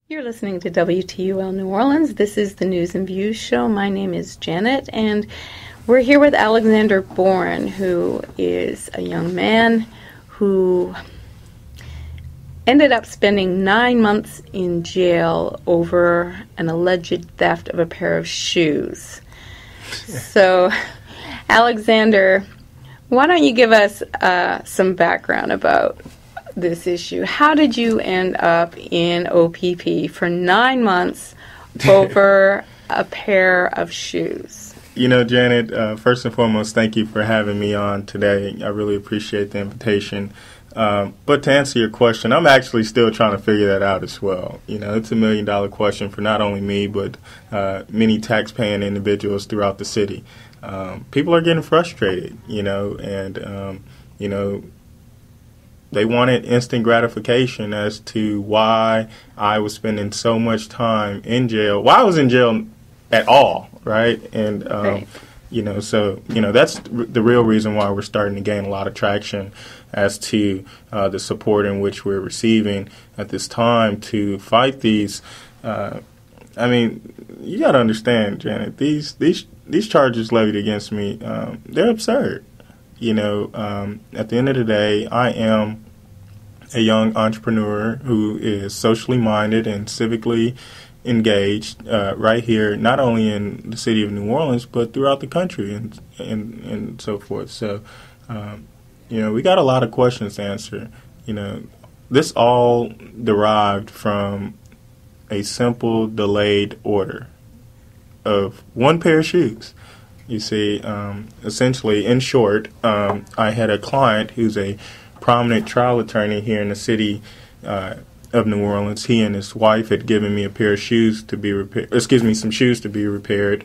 You're listening to WTUL New Orleans. This is the News and Views show. My name is Janet, and we're here with Alexander Bourne, who is a young man who ended up spending 9 months in jail over an alleged theft of a pair of shoes. So, Alexander, why don't you give us some background about this issue? How did you end up in OPP for 9 months over a pair of shoes? You know, Janet, first and foremost, thank you for having me on today. I really appreciate the invitation. But to answer your question, I'm actually still trying to figure that out as well. You know, it's $1 million question for not only me, but many tax-paying individuals throughout the city. People are getting frustrated, and they wanted instant gratification as to why I was spending so much time in jail. Why I was in jail at all, right? And, Right. That's the real reason why we're starting to gain a lot of traction as to the support in which we're receiving at this time to fight these. You got to understand, Janet, these charges levied against me, they're absurd. At the end of the day, I am a young entrepreneur who is socially minded and civically engaged right here, not only in the city of New Orleans, but throughout the country and so forth. So, we got a lot of questions to answer. This all derived from a simple delayed order of one pair of shoes. You see, essentially, in short, I had a client who's a prominent trial attorney here in the city of New Orleans. He and his wife had given me a pair of shoes to be repaired. Some shoes to be repaired.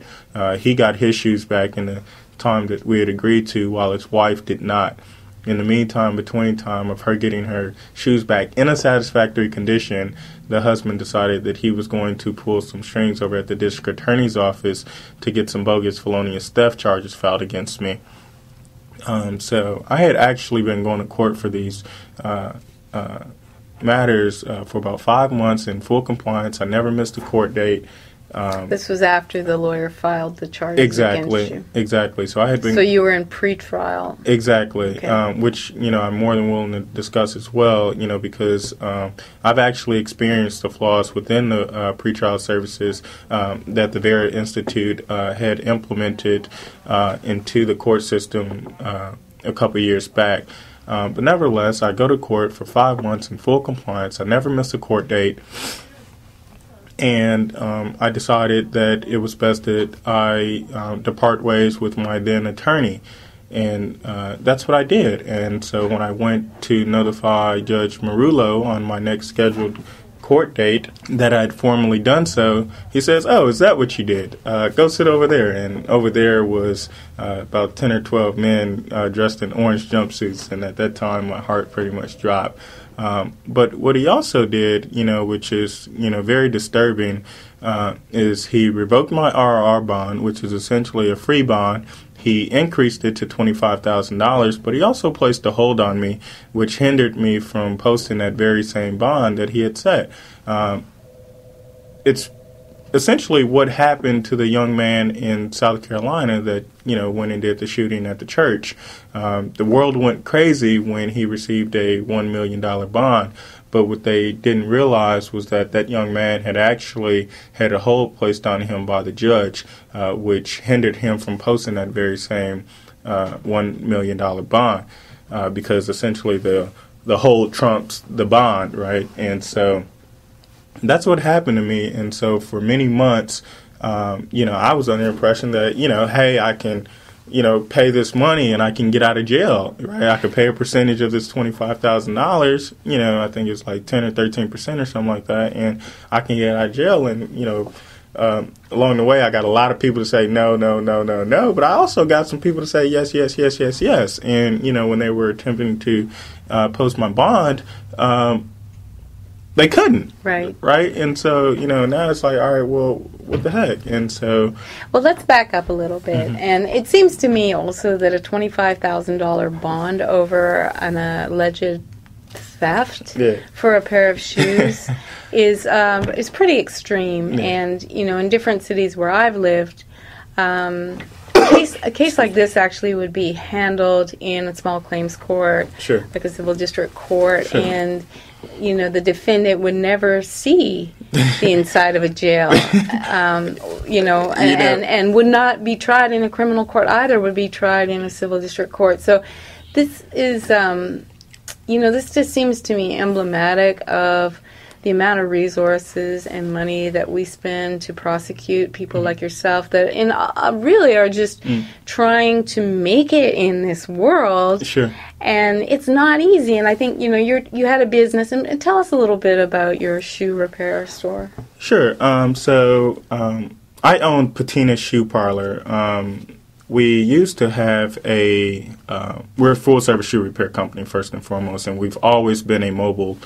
He got his shoes back in the time that we had agreed to, while his wife did not. In the meantime, between time of her getting her shoes back in a satisfactory condition, the husband decided that he was going to pull some strings over at the district attorney's office to get some bogus felonious theft charges filed against me. So I had actually been going to court for these matters for about 5 months in full compliance. I never missed a court date. This was after the lawyer filed the charges against you. Exactly. So I had been. So you were in pretrial. Exactly. Okay. Which I'm more than willing to discuss as well. Because I've actually experienced the flaws within the pretrial services that the Vera Institute had implemented into the court system a couple years back. But nevertheless, I go to court for 5 months in full compliance. I never miss a court date. And I decided that it was best that I depart ways with my then attorney. And that's what I did. And so when I went to notify Judge Marullo on my next scheduled court date that I'd formally done so, he says, "Oh, is that what you did? Go sit over there." And over there was about 10 or 12 men dressed in orange jumpsuits. And at that time, my heart pretty much dropped. But what he also did, which is, very disturbing, is he revoked my RR bond, which is essentially a free bond. He increased it to $25,000, but he also placed a hold on me, which hindered me from posting that very same bond that he had set. It's essentially what happened to the young man in South Carolina that, went and did the shooting at the church. The world went crazy when he received a $1 million bond. But what they didn't realize was that that young man had actually had a hold placed on him by the judge, which hindered him from posting that very same $1 million bond, because essentially the hold trumps the bond, right? And so that's what happened to me. And so for many months, I was under the impression that, hey, I can pay this money and I can get out of jail, right? I could pay a percentage of this $25,000, I think it's like 10 or 13% or something like that, and I can get out of jail. And, along the way, I got a lot of people to say no, no, no, no, no, but I also got some people to say yes, yes, yes, yes, yes. And, when they were attempting to post my bond, they couldn't. Right. Right? And so, now it's like, all right, well, what the heck? And so... Well, let's back up a little bit. Mm-hmm. And it seems to me also that a $25,000 bond over an alleged theft for a pair of shoes is pretty extreme. And, in different cities where I've lived, a case like this actually would be handled in a small claims court, like a civil district court, and the defendant would never see the inside of a jail, and would not be tried in a criminal court either, would be tried in a civil district court. So this is, this just seems to me emblematic of the amount of resources and money that we spend to prosecute people like yourself that really are just trying to make it in this world. And it's not easy. And I think, you had a business. And tell us a little bit about your shoe repair store. Sure. I own Patina Shoe Parlor. We used to have we're a full-service shoe repair company, first and foremost, and we've always been a mobile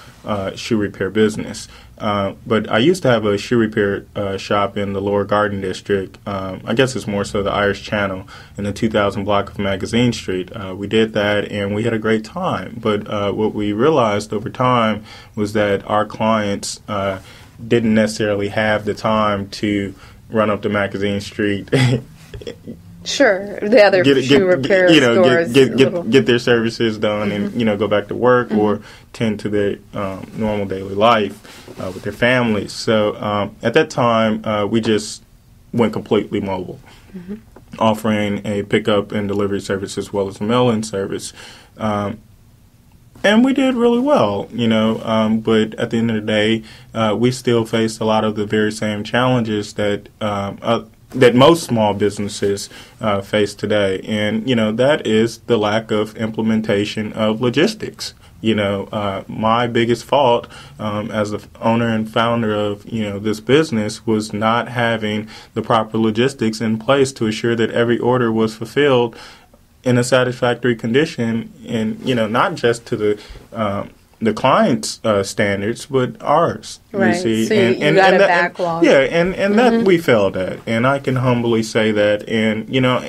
shoe repair business. But I used to have a shoe repair shop in the Lower Garden District. I guess it's more so the Irish Channel in the 2000 block of Magazine Street. We did that, and we had a great time. But what we realized over time was that our clients didn't necessarily have the time to run up to Magazine Street the other shoe repair stores. Get their services done and, go back to work or tend to their normal daily life with their families. So at that time, we just went completely mobile, offering a pickup and delivery service as well as a mail-in service. And we did really well, but at the end of the day, we still faced a lot of the very same challenges that most small businesses face today. And, that is the lack of implementation of logistics. My biggest fault as the owner and founder of, this business was not having the proper logistics in place to assure that every order was fulfilled in a satisfactory condition, and, not just to the client's standards, but ours. Right. You see? So you got a backlog. And that we failed at, and I can humbly say that, and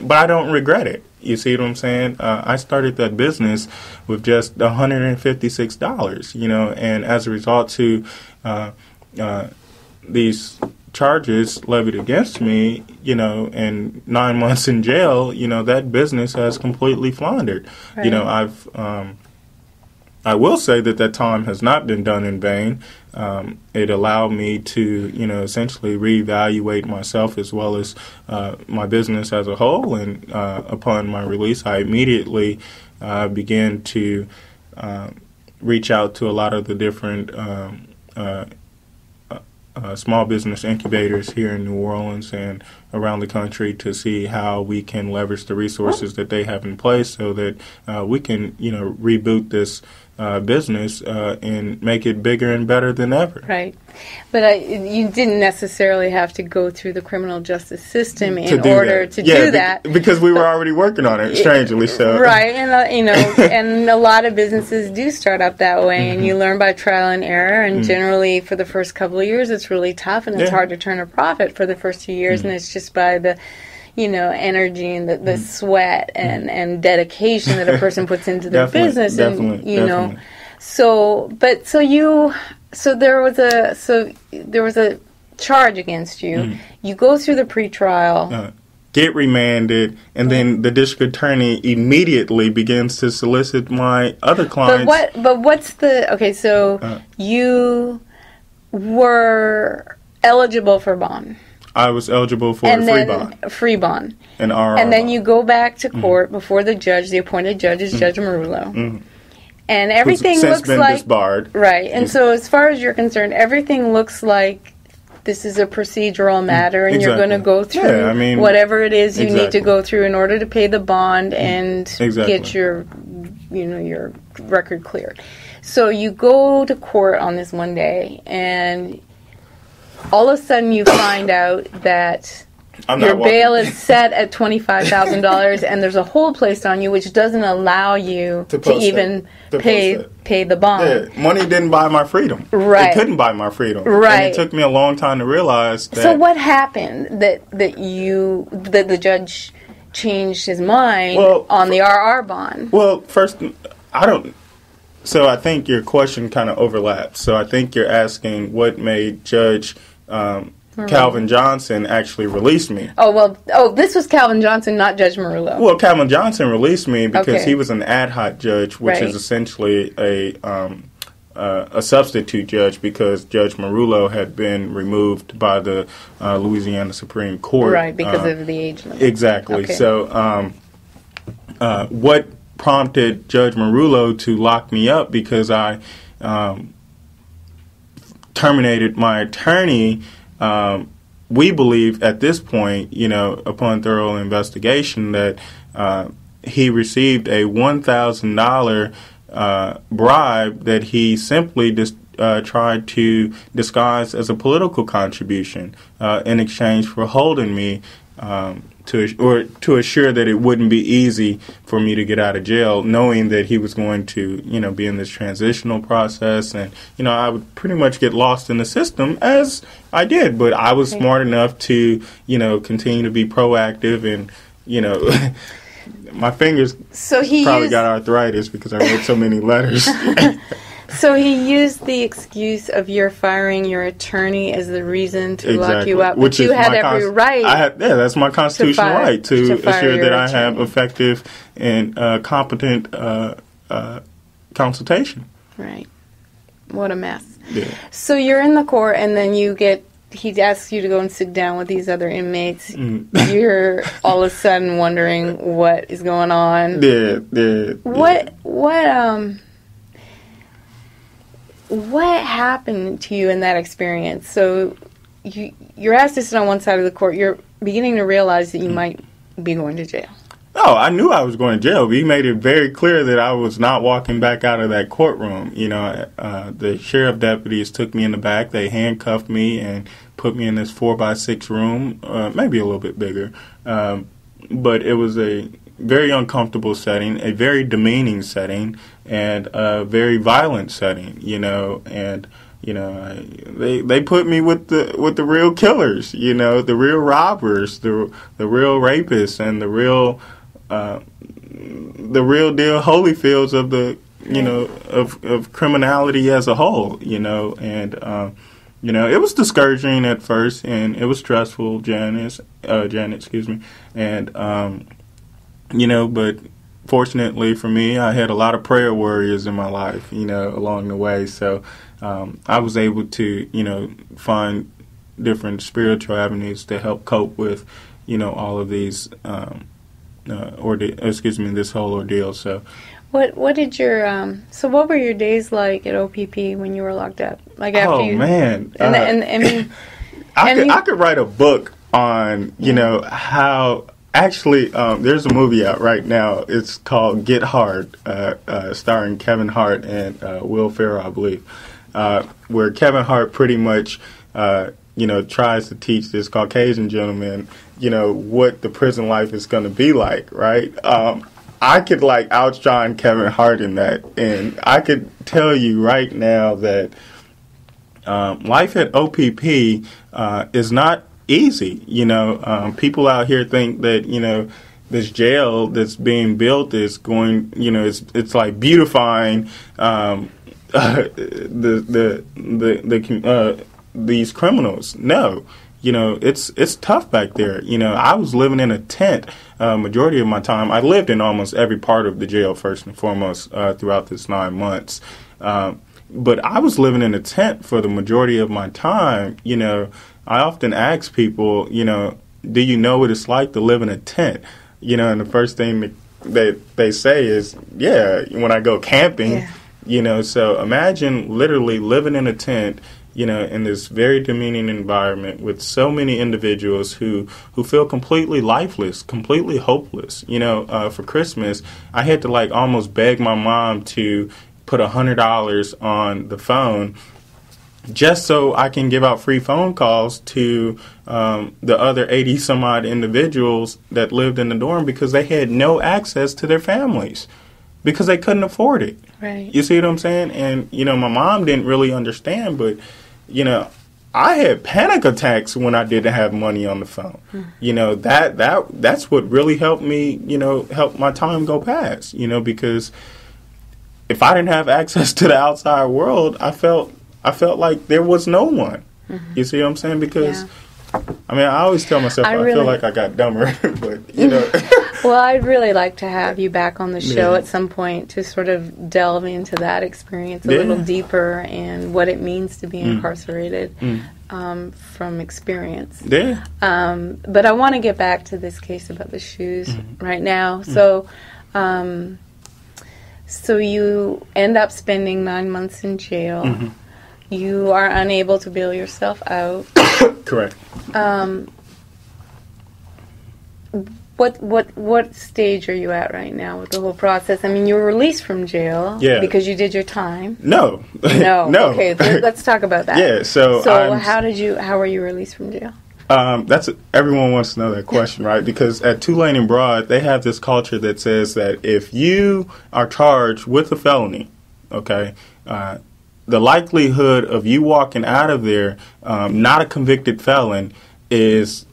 but I don't regret it. You see what I'm saying? I started that business with just $156, and as a result to these charges levied against me, and 9 months in jail, that business has completely floundered. Right. I will say that time has not been done in vain. It allowed me to, essentially reevaluate myself as well as my business as a whole. And upon my release, I immediately began to reach out to a lot of the different small business incubators here in New Orleans and around the country to see how we can leverage the resources that they have in place so that we can, reboot this business and make it bigger and better than ever. Right. But you didn't necessarily have to go through the criminal justice system in order to do that. Because we were already working on it, strangely so. Right. And, and a lot of businesses do start up that way, and you learn by trial and error, and generally for the first couple of years it's really tough, and it's hard to turn a profit for the first few years, and it's just by the energy and the sweat and dedication that a person puts into their business. Definitely. So there was a charge against you. You go through the pretrial. Get remanded, and then the district attorney immediately begins to solicit my other clients. So you were eligible for bond. I was eligible for a free bond. And then you go back to court before the judge. The appointed judge is Judge Marullo. And everything looks like disbarred. Right. And so as far as you're concerned, everything looks like this is a procedural matter, and you're going to go through whatever it is you need to go through in order to pay the bond and get your record cleared. So you go to court on this one day, and all of a sudden you find out that your bail is set at $25,000, and there's a hold placed on you which doesn't allow you to even pay the bond. Yeah, money didn't buy my freedom. Right. It couldn't buy my freedom. Right. And it took me a long time to realize that. So what happened that the judge changed his mind on the RR bond? Well, first, So I think your question kind of overlaps. So I think you're asking what made Judge Calvin Johnson actually release me. This was Calvin Johnson, not Judge Marullo. Well, Calvin Johnson released me because he was an ad hoc judge, which is essentially a substitute judge because Judge Marullo had been removed by the Louisiana Supreme Court. Right, because of the age limit. Exactly. Okay. So what prompted Judge Marullo to lock me up because I terminated my attorney. We believe at this point, upon thorough investigation, that he received a $1,000 bribe that he simply tried to disguise as a political contribution in exchange for holding me to assure that it wouldn't be easy for me to get out of jail, knowing that he was going to, be in this transitional process, and I would pretty much get lost in the system as I did. But I was smart enough to, continue to be proactive, and my fingers probably got arthritis because I wrote so many letters. So he used the excuse of your firing your attorney as the reason to lock you up, but you had every right. That's my constitutional right to assure that I have effective and competent consultation. Right. What a mess. Yeah. So you're in the court, and then he asks you to go and sit down with these other inmates. You're all of a sudden wondering what is going on. What happened to you in that experience? So you're asked to sit on one side of the court. You're beginning to realize that you might be going to jail. Oh, I knew I was going to jail. But he made it very clear that I was not walking back out of that courtroom. The sheriff deputies took me in the back. They handcuffed me and put me in this 4x6 room, maybe a little bit bigger. But it was a very uncomfortable setting, a very demeaning setting, and a very violent setting, and they put me with the real killers, the real robbers, the real rapists, and the real deal Holyfields of the of criminality as a whole, and it was discouraging at first, and it was stressful, Janet, excuse me, and but fortunately for me, I had a lot of prayer warriors in my life, along the way. So I was able to, find different spiritual avenues to help cope with, all of these, this whole ordeal. So, what did your so what were your days like at OPP when you were locked up? Like after man, I could write a book on, how. Actually, there's a movie out right now. It's called Get Hard, starring Kevin Hart and Will Ferrell, I believe, where Kevin Hart pretty much, tries to teach this Caucasian gentleman, what the prison life is going to be like, right? I could, outshine Kevin Hart in that, and I could tell you right now that life at OPP is not easy. People out here think that, this jail that's being built is going, it's like beautifying these criminals. No, it's tough back there. I was living in a tent majority of my time. I lived in almost every part of the jail first and foremost throughout this 9 months. But I was living in a tent for the majority of my time. I often ask people, do you know what it's like to live in a tent? And the first thing that they say is, yeah, when I go camping, so imagine literally living in a tent, in this very demeaning environment with so many individuals who feel completely lifeless, completely hopeless. For Christmas, I had to almost beg my mom to put $100 on the phone just so I can give out free phone calls to the other 80 some odd individuals that lived in the dorm because they had no access to their families because they couldn't afford it. Right. You see what I'm saying? And, my mom didn't really understand, but, I had panic attacks when I didn't have money on the phone. That's what really helped me, help my time go past, because if I didn't have access to the outside world, I felt like there was no one. Mm-hmm. You see what I'm saying? Because I mean, I always tell myself I feel like I got dumber, but you know. Well, I'd really like to have you back on the show at some point to sort of delve into that experience a little deeper and what it means to be incarcerated from experience. Yeah. But I want to get back to this case about the shoes right now. So, so you end up spending 9 months in jail. Mm-hmm. You are unable to bail yourself out. Correct. What stage are you at right now with the whole process? I mean, you were released from jail because you did your time. No. No. No. Okay, let's talk about that. Yeah. So how were you released from jail? Everyone wants to know that question, right? Because at Tulane and Broad, they have this culture that says that if you are charged with a felony, okay, the likelihood of you walking out of there not a convicted felon is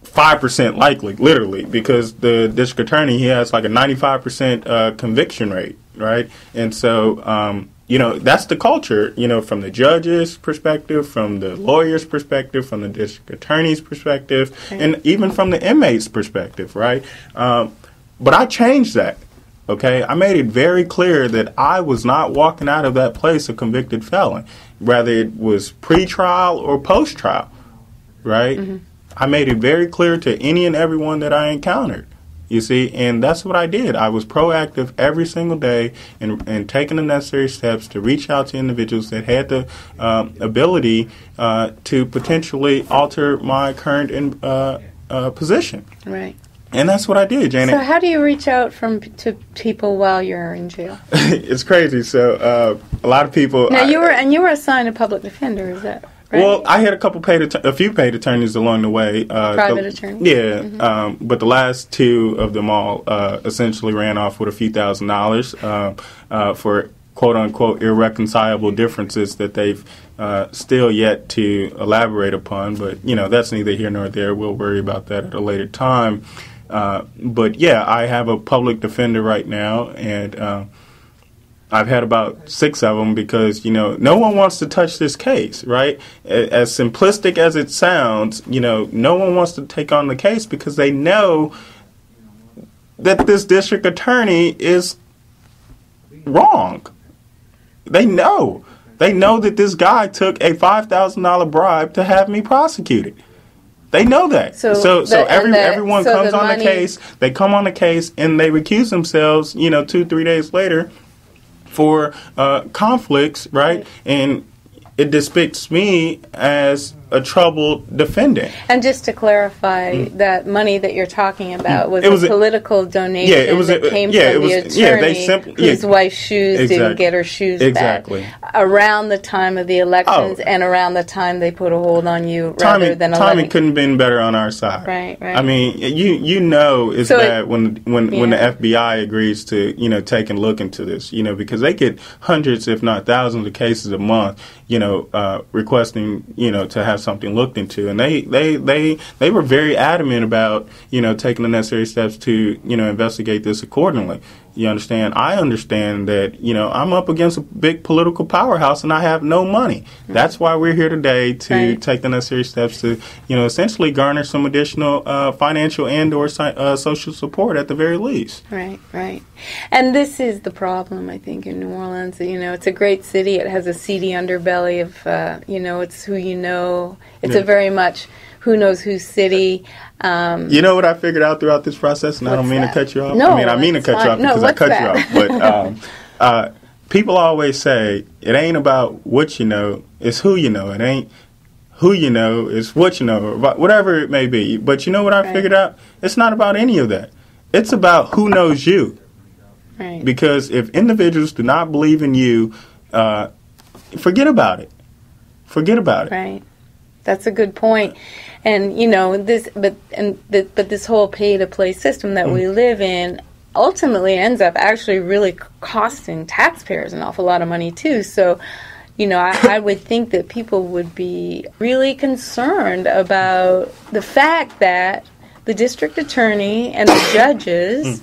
5% likely, literally, because the district attorney, he has like a 95% conviction rate, right? And so, you know, that's the culture, you know, from the judge's perspective, from the lawyer's perspective, from the district attorney's perspective, and even from the inmate's perspective, right? But I changed that. Okay, I made it very clear that I was not walking out of that place a convicted felon, whether it was pre-trial or post-trial, right? Mm-hmm. I made it very clear to any and everyone that I encountered, you see, and that's what I did. I was proactive every single day and taking the necessary steps to reach out to individuals that had the ability to potentially alter my current position. Right. And that's what I did, Janet. So how do you reach out to people while you're in jail? It's crazy. So a lot of people. Now you were assigned a public defender, is that right? Well, I had a few paid attorneys along the way. Private attorneys. Yeah, mm-hmm. But the last two of them all essentially ran off with a few $1,000s for quote unquote irreconcilable differences that they've still yet to elaborate upon. But you know, that's neither here nor there. We'll worry about that at a later time. But yeah, I have a public defender right now, and I've had about 6 of them because, you know, no one wants to touch this case, right? As simplistic as it sounds, you know, no one wants to take on the case because they know that this district attorney is wrong. They know that this guy took a $5,000 bribe to have me prosecuted. They know that. So everyone comes on the case. They come on the case and they recuse themselves, you know, 2-3 days later for conflicts, right? And it depicts me as a troubled defendant. And just to clarify, that money that you're talking about was a political donation that came from the attorney whose wife's shoes didn't get her shoes back. Around the time of the elections and around the time they put a hold on you rather than timing couldn't have been better on our side. Right. I mean, you know it's bad when the FBI agrees to, you know, take and look into this, you know, because they get hundreds, if not thousands of cases a month, you know, requesting, you know, to have something looked into, and they were very adamant about, you know, taking the necessary steps to, you know, investigate this accordingly. You understand? I understand that, you know, I'm up against a big political powerhouse and I have no money. Mm-hmm. That's why we're here today to take the necessary steps to, you know, essentially garner some additional financial and or social support at the very least. Right. And this is the problem, I think, in New Orleans. You know, it's a great city. It has a seedy underbelly of, you know, it's who you know. It's a very much who knows whose city. You know what I figured out throughout this process, and I don't mean to cut you off. No, I mean to cut you off because I cut you off. But people always say it ain't about what you know, it's who you know. It ain't who you know, it's what you know, or whatever it may be. But you know what I figured out? It's not about any of that. It's about who knows you. Right. Because if individuals do not believe in you, forget about it. Right. That's a good point. And, you know, this whole pay-to-play system that we live in ultimately ends up actually really costing taxpayers an awful lot of money, too. So, you know, I would think that people would be really concerned about the fact that the district attorney and the judges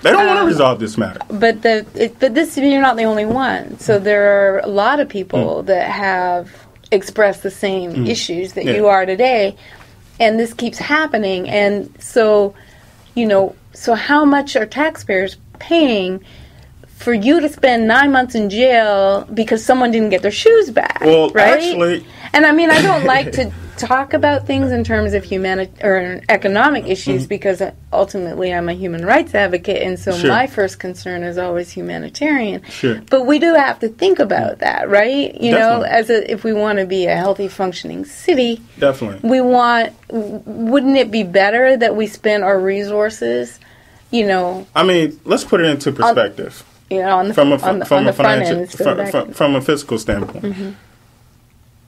They don't want to resolve this matter. But you're not the only one. So there are a lot of people that have expressed the same issues that you are today, and this keeps happening. And so, so how much are taxpayers paying for you to spend 9 months in jail because someone didn't get their shoes back? Well, right? actually, and I mean, I don't like to talk about things in terms of or economic issues because ultimately I'm a human rights advocate, and so my first concern is always humanitarian. Sure. But we do have to think about that, right? Definitely. If we want to be a healthy, functioning city, definitely, wouldn't it be better that we spend our resources, I mean, let's put it into perspective. From a fiscal standpoint.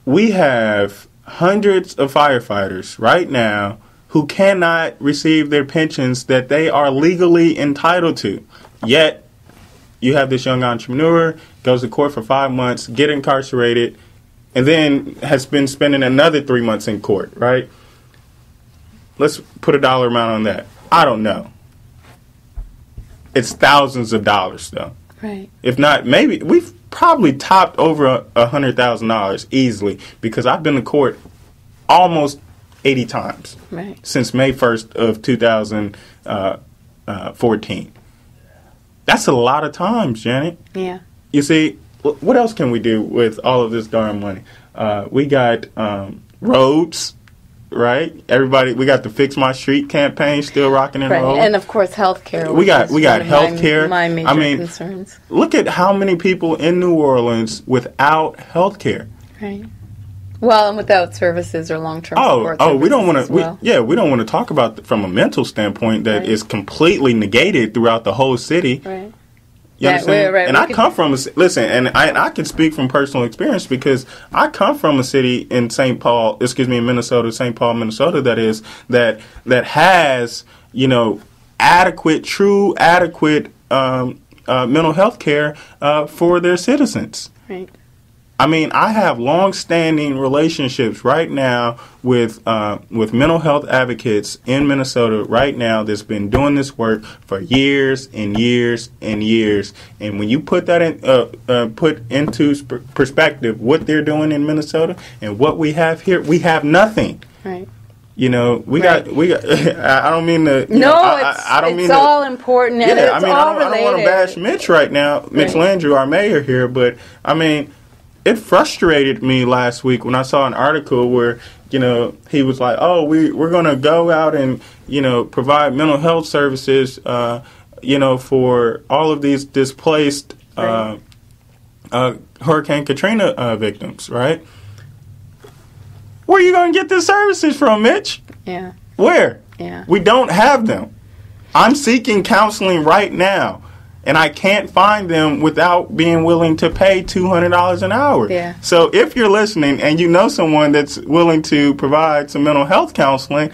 We have hundreds of firefighters right now who cannot receive their pensions that they are legally entitled to. Yet, you have this young entrepreneur, goes to court for 5 months, get incarcerated, and then has been spending another 3 months in court, right? Let's put a dollar amount on that. I don't know. It's thousands of dollars, though. Right. If not, maybe we've probably topped over $100,000 easily, because I've been to court almost 80 times since May 1st of 2014. That's a lot of times, Janet. Yeah. You see, what else can we do with all of this darn money? We got roads. Right, everybody. We got the Fix My Street campaign still rocking and rolling, and of course, healthcare. We got healthcare. My major concerns. Look at how many people in New Orleans without healthcare. Right. Well, and without services or long-term support. We don't want to. We don't want to talk about from a mental standpoint that is completely negated throughout the whole city. Right. You understand? And I come from I can speak from personal experience, because I come from a city in Minnesota, St. Paul, Minnesota, that has, adequate mental health care for their citizens. Right. I mean, I have long-standing relationships right now with mental health advocates in Minnesota right now that's been doing this work for years and years and years. And when you put that into perspective, what they're doing in Minnesota and what we have here, we have nothing. Right. We got. I don't mean to. It's all important. And it's all related. I don't want to bash Mitch right now, Mitch Landrieu, our mayor here, but I mean, it frustrated me last week when I saw an article where, he was like, "Oh, we're going to go out and, provide mental health services, for all of these displaced Hurricane Katrina victims," right? Where are you going to get these services from, Mitch? Yeah. Where? Yeah. We don't have them. I'm seeking counseling right now, and I can't find them without being willing to pay $200 an hour. Yeah. So if you're listening and you know someone that's willing to provide some mental health counseling,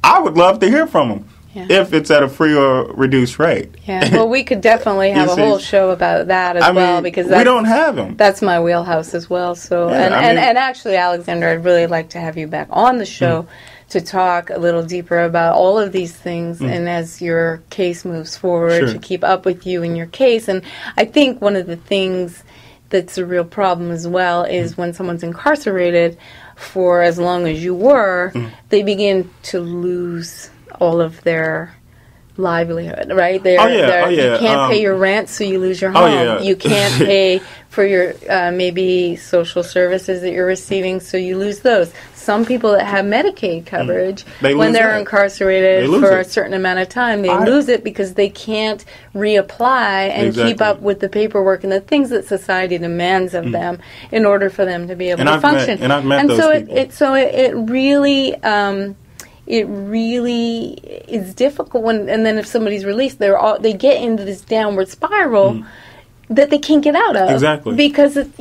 I would love to hear from them. Yeah. If it's at a free or reduced rate. Yeah, well, we could definitely have a whole show about that as well, because we don't have them. That's my wheelhouse as well. So, and actually, Alexander, I'd really like to have you back on the show to talk a little deeper about all of these things, and as your case moves forward, to keep up with you in your case. And I think one of the things that's a real problem as well is when someone's incarcerated for as long as you were, they begin to lose all of their livelihood, right? You can't pay your rent, so you lose your home. You can't pay for your maybe social services that you're receiving, so you lose those. Some people that have Medicaid coverage, when they're incarcerated for a certain amount of time, they lose it because they can't reapply and keep up with the paperwork and the things that society demands of them in order for them to be able to function. I've met those people. It really is difficult and then if somebody's released, they get into this downward spiral that they can't get out of. Exactly. Because of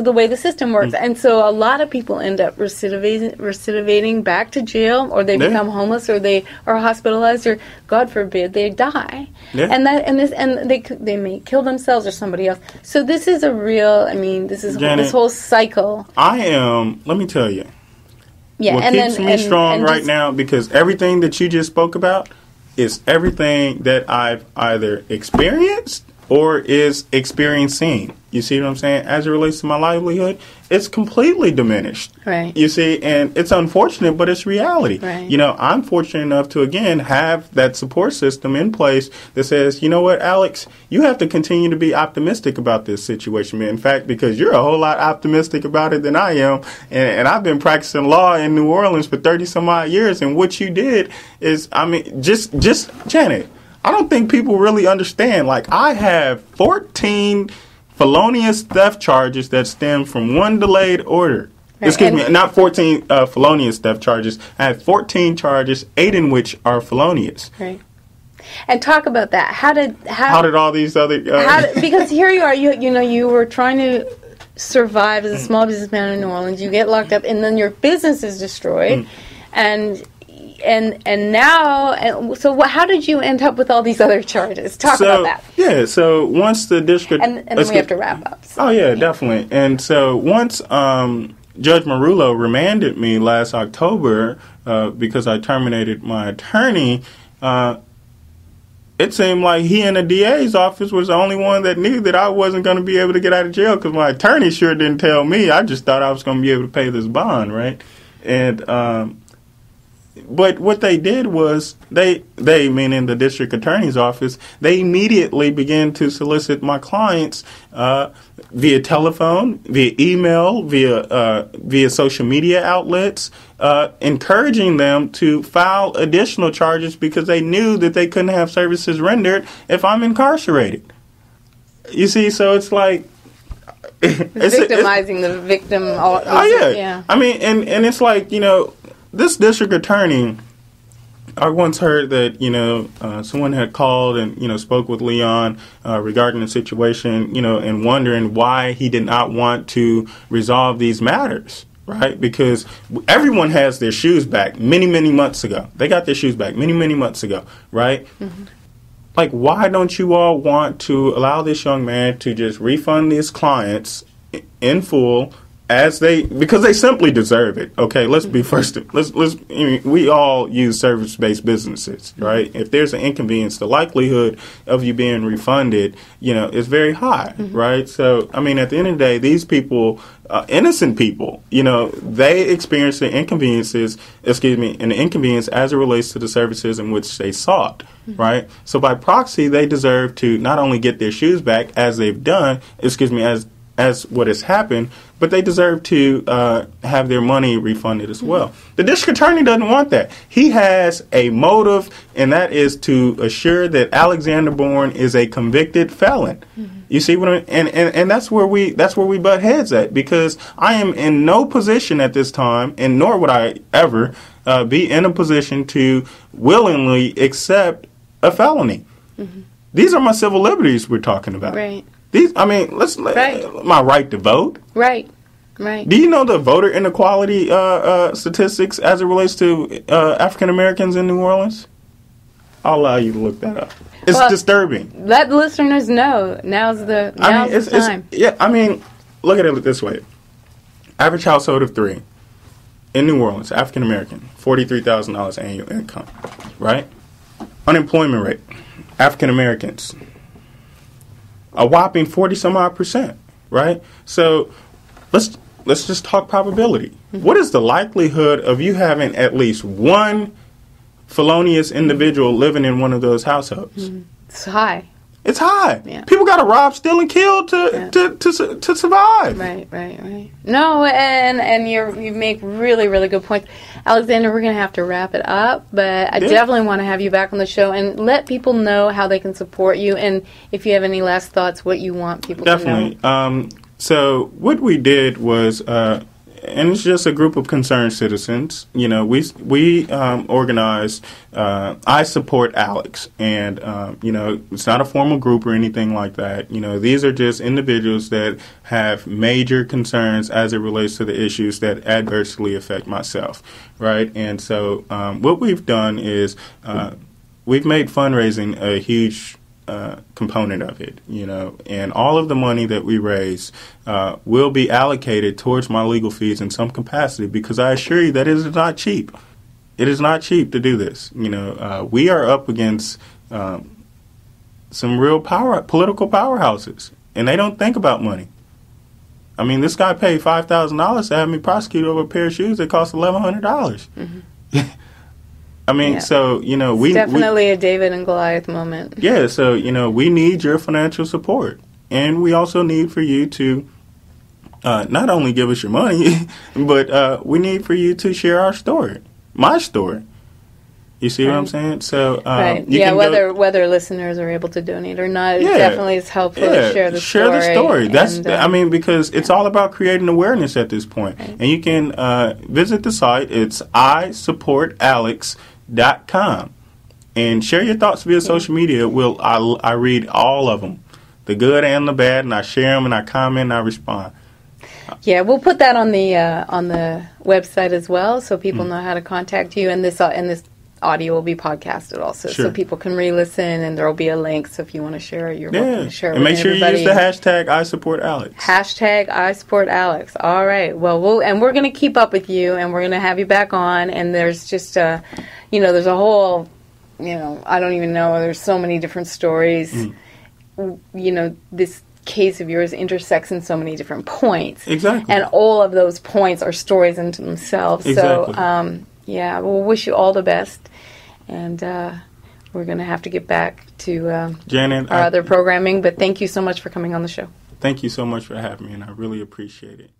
the way the system works. And so a lot of people end up recidivating back to jail, or they become homeless, or they are hospitalized, or God forbid they die. Yeah. And they may kill themselves or somebody else. So this is a real, this whole cycle. Let me tell you. Yeah, what keeps me strong right now, because everything that you just spoke about, is everything that I've either experienced or is experiencing. You see what I'm saying? As it relates to my livelihood, it's completely diminished. Right. You see, and it's unfortunate, but it's reality. Right. You know, I'm fortunate enough to, again, have that support system in place that says, you know what, Alex, you have to continue to be optimistic about this situation, man. In fact, because you're a whole lot optimistic about it than I am, and I've been practicing law in New Orleans for 30 some odd years, and what you did is, I mean, just Janet, I don't think people really understand. Like, I have 14 felonious theft charges that stem from one delayed order. Right. Excuse me, not 14 felonious theft charges. I have 14 charges, 8 in which are felonious. Right. And talk about that. How did all these other... because here you are, you know, you were trying to survive as a small businessman in New Orleans. You get locked up, and then your business is destroyed. And now, so how did you end up with all these other charges? Talk about that. Yeah, so once the district... And then we have to wrap up. So. Oh, yeah, definitely. And so once Judge Marullo remanded me last October because I terminated my attorney, it seemed like he and the DA's office was the only one that knew that I wasn't going to be able to get out of jail because my attorney sure didn't tell me. I just thought I was going to be able to pay this bond, right? And... But what they did was they meaning the district attorney's office, they immediately began to solicit my clients via telephone, via email, via social media outlets, encouraging them to file additional charges because they knew that they couldn't have services rendered if I'm incarcerated. You see, so it's like... It's victimizing the victim. Yeah. I mean, and it's like, you know, this district attorney, I once heard that, you know, someone had called and, you know, spoke with Leon regarding the situation, you know, and wondering why he did not want to resolve these matters, right? Because everyone has their shoes back many, many months ago. They got their shoes back many, many months ago, right? Mm-hmm. Like, why don't you all want to allow this young man to just refund his clients in full because they simply deserve it. Okay, let's be first. We all use service-based businesses, right? If there's an inconvenience, the likelihood of you being refunded, you know, is very high, right? So, I mean, at the end of the day, these people, innocent people, you know, they experience the inconvenience as it relates to the services in which they sought, right? So, by proxy, they deserve to not only get their shoes back as they've done, as what has happened, but they deserve to have their money refunded as well. The district attorney doesn't want that. He has a motive, and that is to assure that Alexander Bourne is a convicted felon. You see what I mean? And that's where we butt heads at, because I am in no position at this time, and nor would I ever be in a position to willingly accept a felony. These are my civil liberties we're talking about. Right. My right to vote. Right. Do you know the voter inequality statistics as it relates to African Americans in New Orleans? I'll allow you to look that up. It's disturbing. Let listeners know. Now's the time. I mean, look at it this way. Average household of 3 in New Orleans, African American, $43,000 annual income, right? Unemployment rate, African Americans, a whopping 40-some-odd%, right? So let's just talk probability. What is the likelihood of you having at least one felonious individual living in one of those households? It's high. It's high. Yeah. People got to rob, steal, and kill to survive. Right. No, and you make really, really good points. Alexander, we're going to have to wrap it up, but I definitely want to have you back on the show and let people know how they can support you, and if you have any last thoughts, what you want people to know. Definitely. So what we did was, and it's just a group of concerned citizens. You know, we organized iSupportAlex, and you know, it's not a formal group or anything like that. You know, these are just individuals that have major concerns as it relates to the issues that adversely affect myself, right? And so what we've done is we've made fundraising a huge component of it, you know, and all of the money that we raise will be allocated towards my legal fees in some capacity, because I assure you that it is not cheap. It is not cheap to do this. You know, we are up against some real political powerhouses, and they don't think about money. I mean, this guy paid $5,000 to have me prosecuted over a pair of shoes that cost $1,100. Mm-hmm. I mean, so, you know, it's definitely a David and Goliath moment. Yeah, so, you know, we need your financial support. And we also need for you to not only give us your money, but we need for you to share our story, my story. You see what I'm saying? So, right. Yeah, whether listeners are able to donate or not, it definitely is helpful to share the story. Share the story. That's, I mean, because it's all about creating awareness at this point. Right. And you can visit the site. It's iSupportAlex.com. And share your thoughts via social media. I read all of them, the good and the bad, and I share them, and I comment, and I respond. Yeah, we'll put that on the website as well, so people know how to contact you. And this audio will be podcasted also, so people can re-listen, and there will be a link. So if you want to share it, you're welcome to share it with everybody. And make sure you use the hashtag iSupportAlex. Hashtag iSupportAlex. All right. Well, we're going to keep up with you, and we're going to have you back on. And there's just there's a whole, I don't even know. There's so many different stories. This case of yours intersects in so many different points. Exactly. And all of those points are stories into themselves. Exactly. So, we'll wish you all the best. And we're going to have to get back to Janet, our other programming. But thank you so much for coming on the show. Thank you so much for having me, and I really appreciate it.